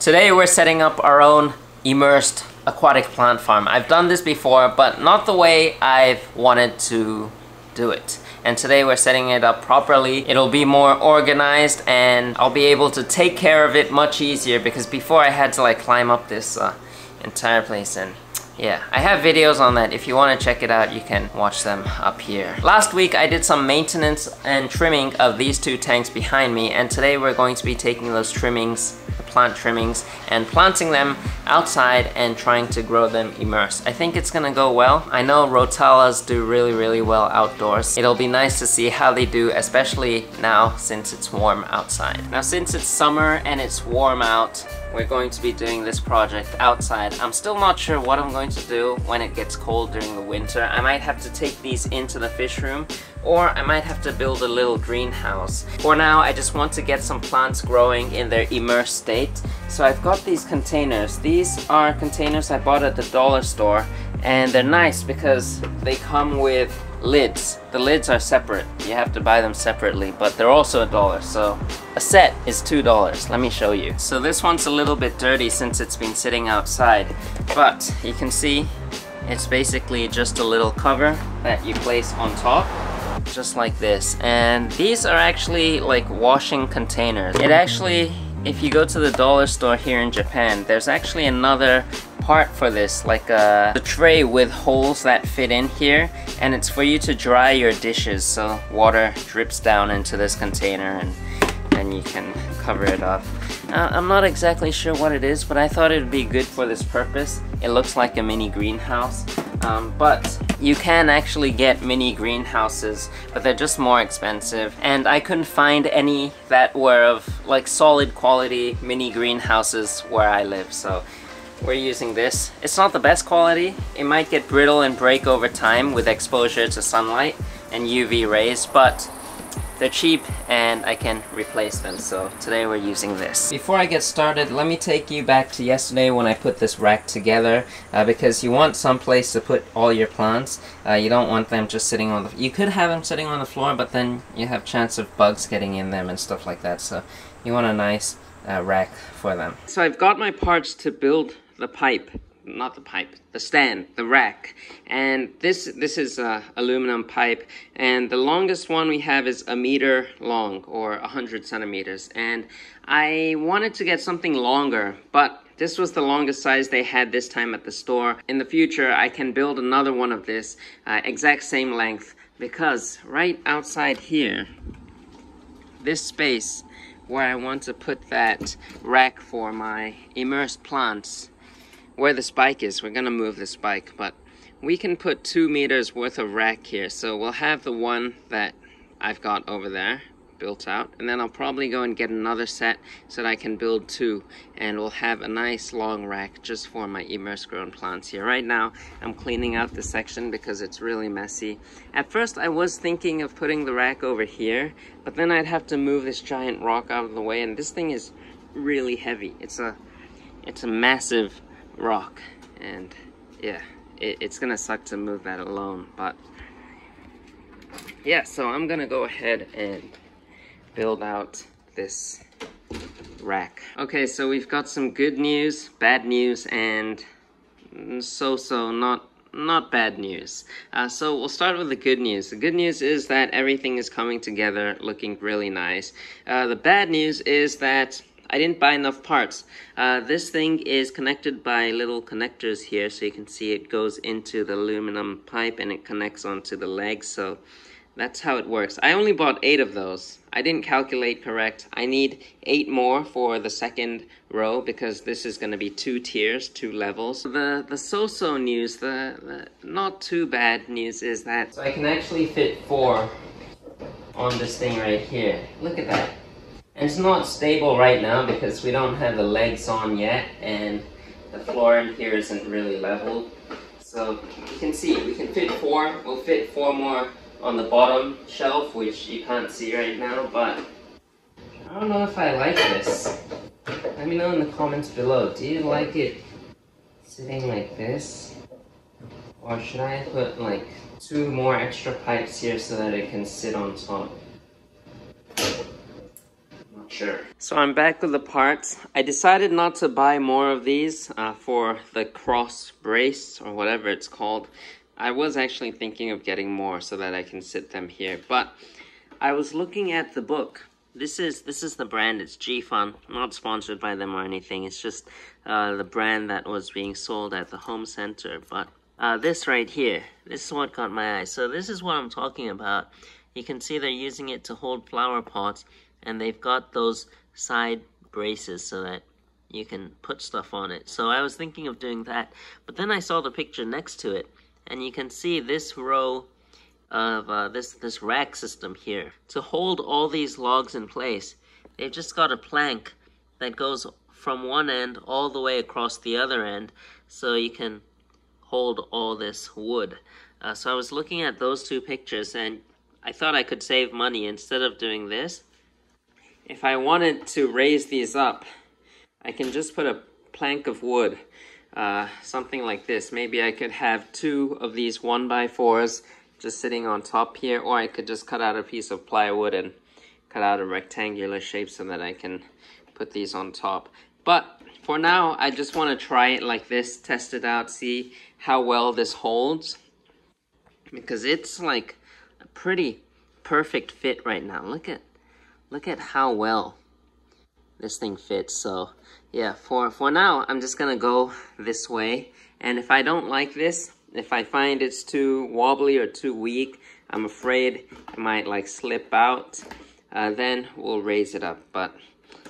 Today we're setting up our own immersed aquatic plant farm. I've done this before, but not the way I've wanted to do it. And today we're setting it up properly. It'll be more organized and I'll be able to take care of it much easier, because before I had to like climb up this entire place, and yeah, I have videos on that. If you want to check it out, you can watch them up here. Last week I did some maintenance and trimming of these two tanks behind me, and today we're going to be taking those trimmings, the plant trimmings, and planting them outside and trying to grow them immersed. I think it's gonna go well. I know Rhotallas do really well outdoors. It'll be nice to see how they do, especially now since it's warm outside. Now since it's summer and it's warm out, we're going to be doing this project outside. I'm still not sure what I'm going to do when it gets cold during the winter. I might have to take these into the fish room, or I might have to build a little greenhouse. For now, I just want to get some plants growing in their immersed state. So I've got these containers. These are containers I bought at the dollar store, and they're nice because they come with lids. The lids are separate. You have to buy them separately, but they're also $1. So a set is $2. Let me show you. So this one's a little bit dirty since it's been sitting outside, but you can see it's basically just a little cover that you place on top, just like this. And these are actually like washing containers. It actually, if you go to the dollar store here in Japan, there's actually another part for this, like the tray with holes that fit in here, and it's for you to dry your dishes, so water drips down into this container and then you can cover it up. I'm not exactly sure what it is, but I thought it would be good for this purpose. It looks like a mini greenhouse, but you can actually get mini greenhouses, but they're just more expensive, and I couldn't find any that were of like solid quality mini greenhouses where I live, so we're using this. It's not the best quality. It might get brittle and break over time with exposure to sunlight and UV rays, but they're cheap and I can replace them, so today we're using this. Before I get started, let me take you back to yesterday when I put this rack together, because you want some place to put all your plants. You don't want them just sitting on the... You could have them sitting on the floor, but then you have chance of bugs getting in them and stuff like that, so you want a nice rack for them. So I've got my parts to build the pipe. Not the pipe, the stand, the rack. And this is aluminum pipe, and the longest one we have is 1 meter long, or 100 centimeters. And I wanted to get something longer, but this was the longest size they had this time at the store. In the future, I can build another one of this, exact same length, because right outside here, this space where I want to put that rack for my immersed plants, where the spike is, we're gonna move the spike, but we can put 2 meters worth of rack here. So we'll have the one that I've got over there built out, and then I'll probably go and get another set so that I can build 2, and we'll have a nice long rack just for my immersed grown plants here. Right now I'm cleaning out this section because it's really messy. At first I was thinking of putting the rack over here, but then I'd have to move this giant rock out of the way, and this thing is really heavy. It's a massive rock, and yeah, it's gonna suck to move that alone, but yeah, so I'm gonna go ahead and build out this rack. Okay, so we've got some good news, bad news, and not bad news. So we'll start with the good news. The good news is that everything is coming together, looking really nice. The bad news is that I didn't buy enough parts. This thing is connected by little connectors here, so you can see it goes into the aluminum pipe and it connects onto the legs, so that's how it works. I only bought 8 of those. I didn't calculate correct. I need 8 more for the second row because this is going to be 2 tiers, 2 levels. The so-so news, the not too bad news is that so I can actually fit 4 on this thing right here. Look at that. And it's not stable right now because we don't have the legs on yet, and the floor in here isn't really leveled. So you can see we can fit 4. We'll fit 4 more on the bottom shelf, which you can't see right now, but I don't know if I like this. Let me know in the comments below. Do you like it sitting like this? Or should I put like 2 more extra pipes here so that it can sit on top? Sure. So I'm back with the parts. I decided not to buy more of these for the cross brace or whatever it's called. I was actually thinking of getting more so that I can sit them here, but I was looking at the book. This is the brand. It's 𝗲𝘾𝘀𝗀. Not sponsored by them or anything. It's just the brand that was being sold at the home center. But this right here, this is what caught my eye. So this is what I'm talking about. You can see they're using it to hold flower pots, and they've got those side braces so that you can put stuff on it. So I was thinking of doing that, but then I saw the picture next to it, and you can see this row of this rack system here. To hold all these logs in place, they've just got a plank that goes from one end all the way across the other end, so you can hold all this wood. So I was looking at those two pictures, and I thought I could save money instead of doing this. If I wanted to raise these up, I can just put a plank of wood, something like this. Maybe I could have 2 of these 1x4s just sitting on top here, or I could just cut out a piece of plywood and cut out a rectangular shape so that I can put these on top. But for now, I just want to try it like this, test it out, see how well this holds, because it's like a pretty perfect fit right now. Look at how well this thing fits. So yeah, for now, I'm just gonna go this way, and if I don't like this, if I find it's too wobbly or too weak, I'm afraid it might like slip out, then we'll raise it up. But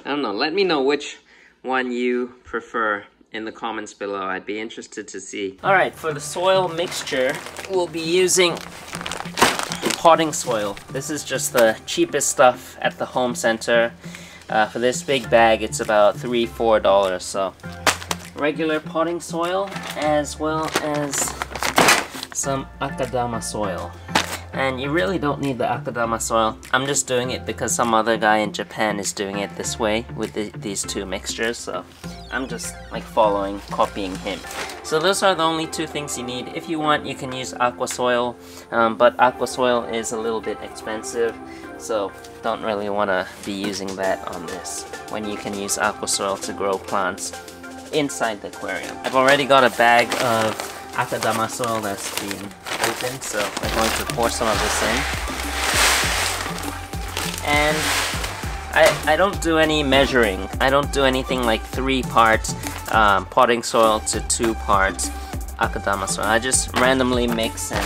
I don't know, let me know which one you prefer in the comments below. I'd be interested to see. Alright, for the soil mixture, we'll be using potting soil. This is just the cheapest stuff at the home center. For this big bag, it's about $3–4. So regular potting soil, as well as some akadama soil. And you really don't need the akadama soil. I'm just doing it because some other guy in Japan is doing it this way with these two mixtures, so I'm just like copying him. So those are the only 2 things you need. If you want, you can use aqua soil, but aqua soil is a little bit expensive, so don't really want to be using that on this when you can use aqua soil to grow plants inside the aquarium. I've already got a bag of akadama soil that's been opened, so we're going to pour some of this in. And I don't do any measuring. I don't do anything like 3 parts potting soil to 2 parts akadama soil. I just randomly mix and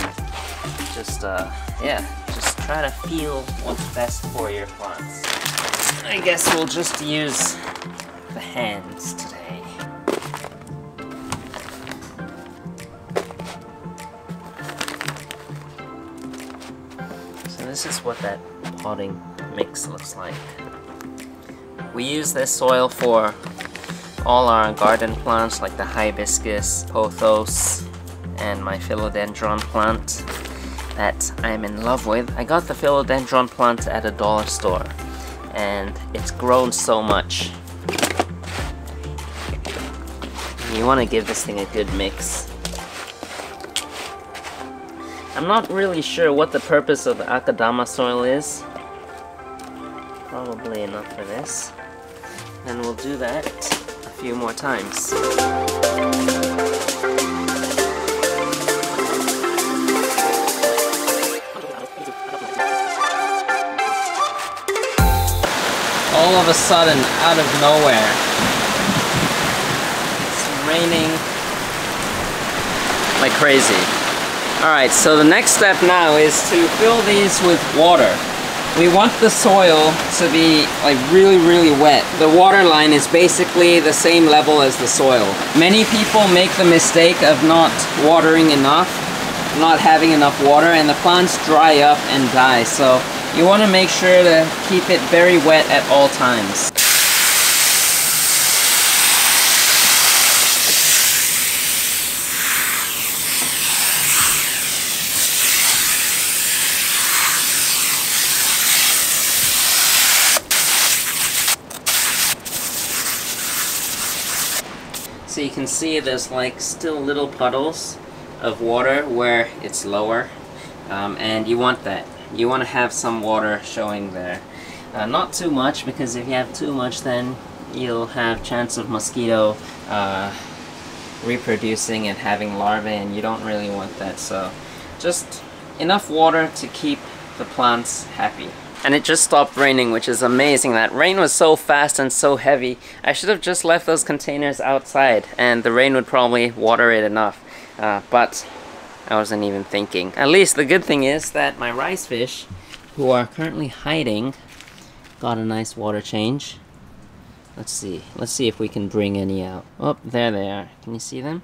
just just try to feel what's best for your plants. I guess we'll just use the hands today. So this is what that potting mix looks like. We use this soil for all our garden plants like the hibiscus, pothos, and my philodendron plant that I'm in love with. I got the philodendron plant at a dollar store, and it's grown so much. You want to give this thing a good mix. I'm not really sure what the purpose of the akadama soil is. Probably enough for this. And we'll do that a few more times. All of a sudden, out of nowhere, it's raining like crazy. Alright, so the next step now is to fill these with water. We want the soil to be like really wet. The water line is basically the same level as the soil. Many people make the mistake of not watering enough, not having enough water, and the plants dry up and die. So you want to make sure to keep it very wet at all times. So you can see there's like still little puddles of water where it's lower, and you want that. You want to have some water showing there. Not too much, because if you have too much then you'll have chance of mosquito reproducing and having larvae, and you don't really want that. So just enough water to keep the plants happy. And it just stopped raining, which is amazing. That rain was so fast and so heavy. I should have just left those containers outside and the rain would probably water it enough. But I wasn't even thinking. At least the good thing is that my rice fish, who are currently hiding, got a nice water change. Let's see if we can bring any out. Oh, there they are. Can you see them?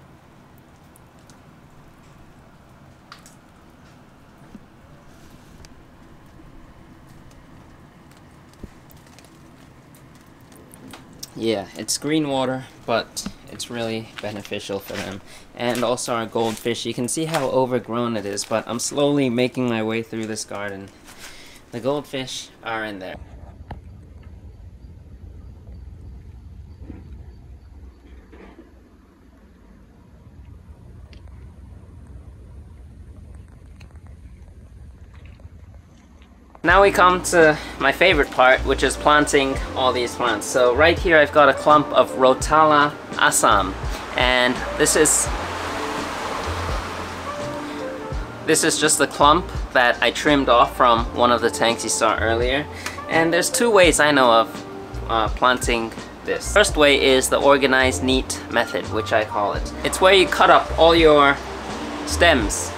Yeah, it's green water, but it's really beneficial for them. And also our goldfish. You can see how overgrown it is, but I'm slowly making my way through this garden. The goldfish are in there. Now we come to my favorite part, which is planting all these plants. So right here I've got a clump of Rotala Assam, and this is just a clump that I trimmed off from one of the tanks you saw earlier. And there's two ways I know of planting this. First way is the organized neat method, which I call it. It's where you cut up all your stems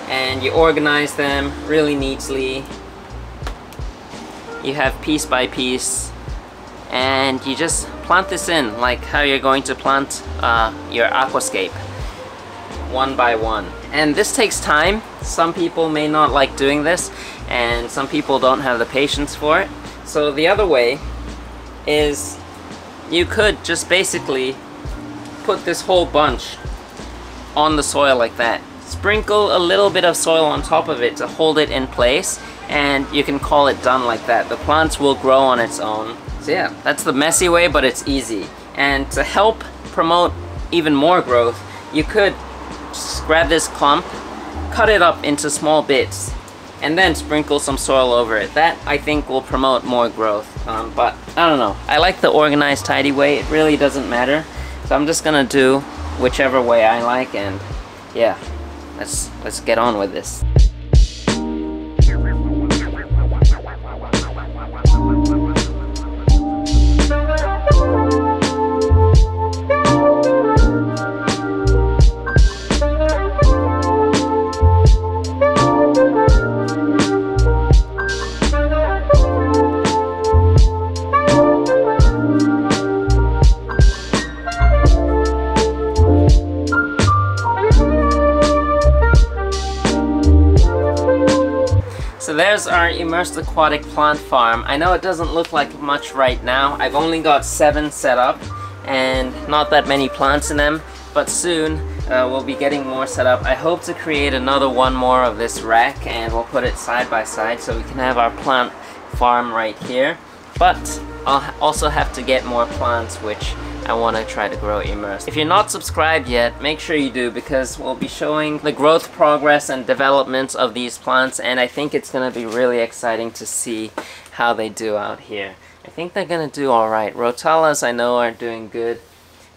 and you organize them really neatly. You have piece by piece, and you just plant this in like how you're going to plant your aquascape, one by one. And this takes time. Some people may not like doing this, and some people don't have the patience for it. So the other way is you could just basically put this whole bunch on the soil like that. Sprinkle a little bit of soil on top of it to hold it in place, and you can call it done like that. The plants will grow on its own. So yeah, that's the messy way, but it's easy. And to help promote even more growth, you could just grab this clump, cut it up into small bits, and then sprinkle some soil over it. That, I think, will promote more growth. But I don't know. I like the organized, tidy way. It really doesn't matter. So I'm just gonna do whichever way I like, and yeah, let's get on with this. So there's our Emersed Aquatic plant farm. I know it doesn't look like much right now. I've only got 7 set up and not that many plants in them, but soon we'll be getting more set up. I hope to create another one more of this rack, and we'll put it side by side so we can have our plant farm right here. But I'll also have to get more plants, which I want to try to grow immersed. If you're not subscribed yet, make sure you do, because we'll be showing the growth progress and developments of these plants, and I think it's going to be really exciting to see how they do out here. I think they're going to do alright. Rotalas, I know, are doing good,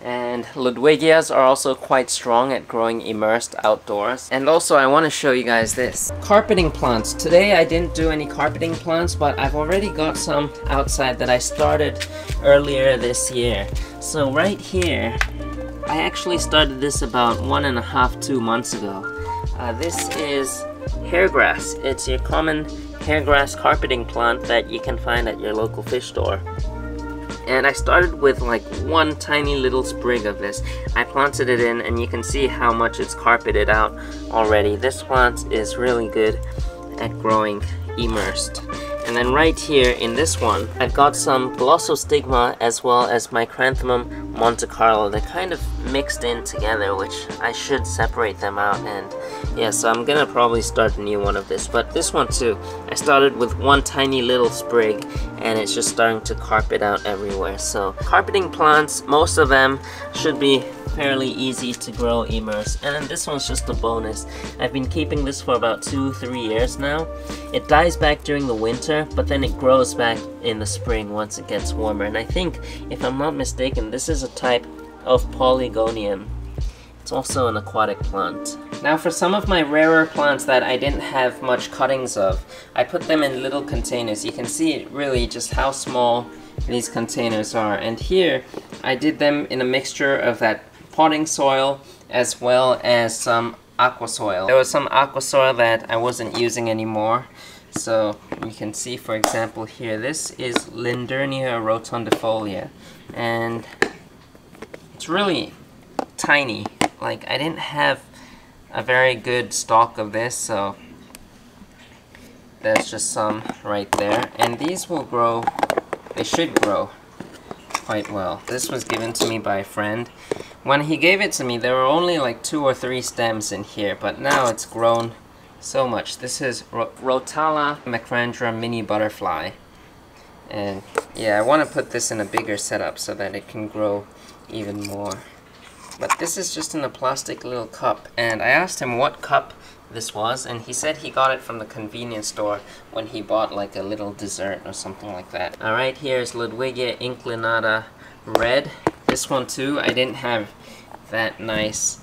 and Ludwigias are also quite strong at growing immersed outdoors. And also I want to show you guys this. Carpeting plants. Today I didn't do any carpeting plants, but I've already got some outside that I started earlier this year. So right here, I actually started this about 1.5–2 months ago. This is hairgrass. It's your common hairgrass carpeting plant that you can find at your local fish store. And I started with like one tiny little sprig of this. I planted it in, and you can see how much it's carpeted out already. This plant is really good at growing immersed. And then right here in this one, I've got some Glossostigma as well as my Chrysanthemum Monte Carlo. They're kind of mixed in together, which I should separate them out. And yeah, so I'm gonna probably start a new one of this. But this one too, I started with one tiny little sprig, and it's just starting to carpet out everywhere. So carpeting plants, most of them should be fairly easy to grow immersed, and then this one's just a bonus. I've been keeping this for about 2-3 years now. It dies back during the winter, but then it grows back in the spring once it gets warmer, and I think, if I'm not mistaken, this is a type of Polygonium. It's also an aquatic plant. Now for some of my rarer plants that I didn't have much cuttings of, I put them in little containers. You can see really just how small these containers are, and here I did them in a mixture of that potting soil as well as some aqua soil. There was some aqua soil that I wasn't using anymore, so you can see, for example, here this is Lindernia rotundifolia, and it's really tiny. Like, I didn't have a very good stock of this, so there's just some right there, and these will grow, they should grow quite well. This was given to me by a friend. When he gave it to me, there were only like 2 or 3 stems in here, but now it's grown so much. This is 𝗯𝘂𝘀𝗶𝗲𝘀𝗀 mini butterfly, and yeah, I want to put this in a bigger setup so that it can grow even more. But this is just in a plastic little cup, and I asked him what cup this was, and he said he got it from the convenience store when he bought like a little dessert or something like that. Alright, here's 𝗲𝗾𝗀𝗀𝘀𝗀𝘀 red. This one too, I didn't have that nice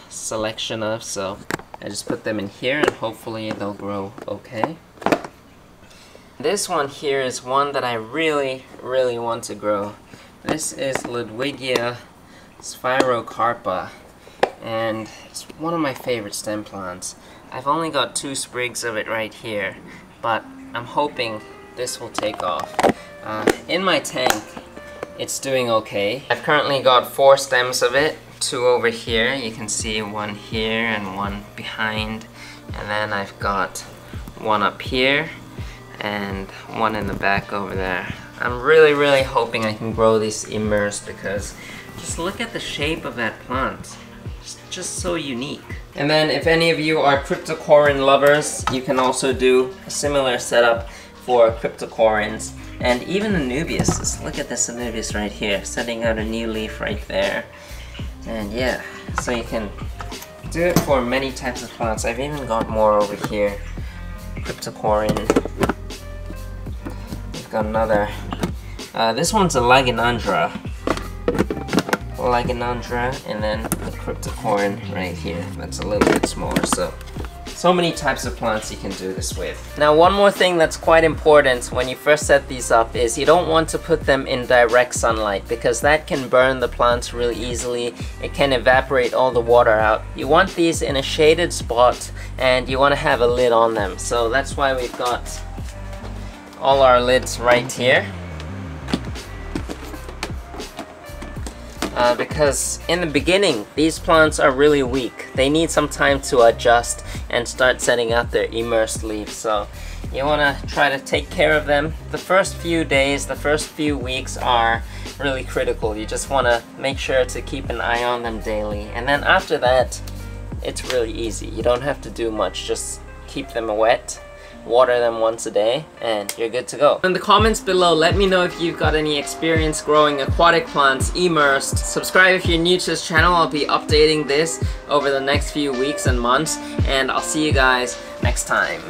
selection of, so I just put them in here and hopefully they'll grow okay. This one here is one that I really want to grow. This is 𝗲𝗾𝗾𝗀𝘀𝗀𝘀, and it's one of my favorite stem plants. I've only got 2 sprigs of it right here, but I'm hoping this will take off. In my tank, it's doing okay. I've currently got 4 stems of it, 2 over here. You can see 1 here and 1 behind, and then I've got 1 up here and 1 in the back over there. I'm really hoping I can grow these immersed, because just look at the shape of that plant. It's just so unique. And then if any of you are cryptocorin lovers, you can also do a similar setup for cryptocorins. And even Anubias, look at this Anubias right here, setting out a new leaf right there. And yeah, so you can do it for many types of plants. I've even got more over here. Cryptocorin. We've got another. This one's a Laginandra, and then the cryptocorin right here. That's a little bit smaller, so many types of plants you can do this with. Now, one more thing that's quite important when you first set these up is you don't want to put them in direct sunlight, because that can burn the plants really easily. It can evaporate all the water out. You want these in a shaded spot, and you want to have a lid on them. So that's why we've got all our lids right here. Because in the beginning, these plants are really weak. They need some time to adjust and start setting out their immersed leaves. So you want to try to take care of them. The first few days, the first few weeks are really critical. You just want to make sure to keep an eye on them daily. And then after that, it's really easy. You don't have to do much. Just keep them wet, water them once a day, and you're good to go. In the comments below, let me know if you've got any experience growing aquatic plants immersed. Subscribe if you're new to this channel. I'll be updating this over the next few weeks and months, and I'll see you guys next time.